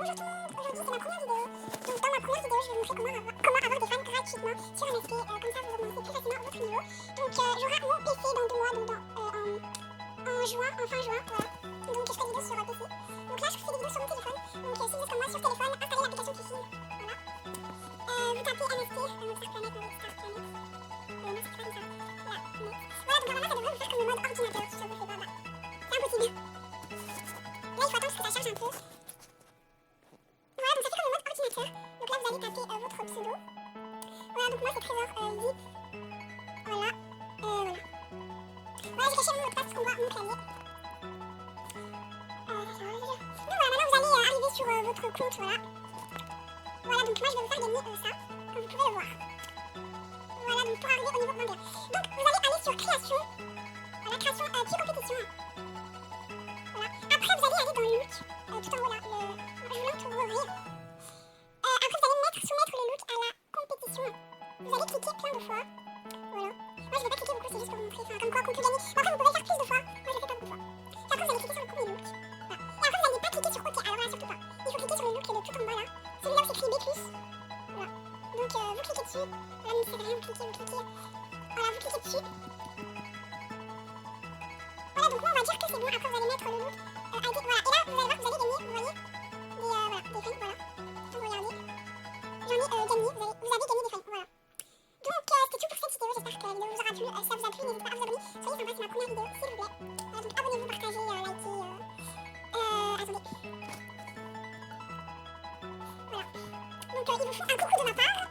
Bonjour tout le monde, aujourd'hui c'est ma première vidéo. Donc dans ma première vidéo je vais vous montrer comment avoir des fans gratuitement sur NFT, comme ça vous augmentez plus facilement votre niveau. Donc j'aurai mon PC dans 2 mois, donc en juin, en fin juin, voilà. Donc je ferai des vidéos sur PC. Donc là je fais des vidéos sur mon téléphone, donc si vous êtes comme moi sur téléphone, installez l'application Fishing, voilà. Vous tapez NFT, Star Planet, non, Star Planet, non c'est pas comme ça, voilà, mais... Voilà, donc normalement ça devrait vous faire comme le mode ordinateur, si ça vous fait pas, bah, c'est impossible. Là il faut attendre que ça charge un peu. Voilà, donc ça fait comme le mode ordinateur. Donc là vous allez taper votre pseudo. Voilà, donc moi c'est Trésor Zip. Voilà. Voilà. Voilà, j'ai caché mon mot de passe parce qu'on voit mon clavier. Donc voilà, maintenant vous allez arriver sur votre compte, voilà. Voilà, donc moi je vais vous faire gagner ça, comme vous pouvez le voir. Voilà, donc pour arriver au niveau 21. Donc vous allez aller sur création. Voilà, création puis compétition. Voilà. Après vous allez aller dans le look, tout en haut là, je vous montre pour ouvrir. Après vous allez soumettre le look à la compétition. Vous allez cliquer plein de fois. Voilà. Moi je vais pas cliquer beaucoup, c'est juste pour vous montrer, comme quoi qu'on peut gagner. Mais après vous pouvez faire plus de fois. Moi je le fais pas beaucoup de fois. Et après vous allez cliquer sur le premier look. Voilà. Et après vous n'allez pas cliquer sur OK, alors là surtout pas. Il faut cliquer sur le look de tout en bas là. Celui-là où c'est écrit B+. Voilà. Donc vous cliquez dessus. Là ne sert à rien, vous cliquez. Voilà, vous cliquez dessus. Voilà, donc moi on va dire que c'est bon. Après vous allez mettre le look. Voilà. Et là vous allez voir que vous allez gagner, vous voyez, des frames, voilà. Donc regardez. J'en ai gagné, vous avez gagné des frames, voilà. Donc c'était tout pour cette vidéo, j'espère que la vidéo vous aura plu. Si ça vous a plu, n'hésitez pas à vous abonner. Soyez sympa, c'est ma première vidéo, s'il vous plaît. Voilà, donc abonnez-vous, partagez, likez. Attendez. Voilà. Donc il vous faut un coucou de ma part.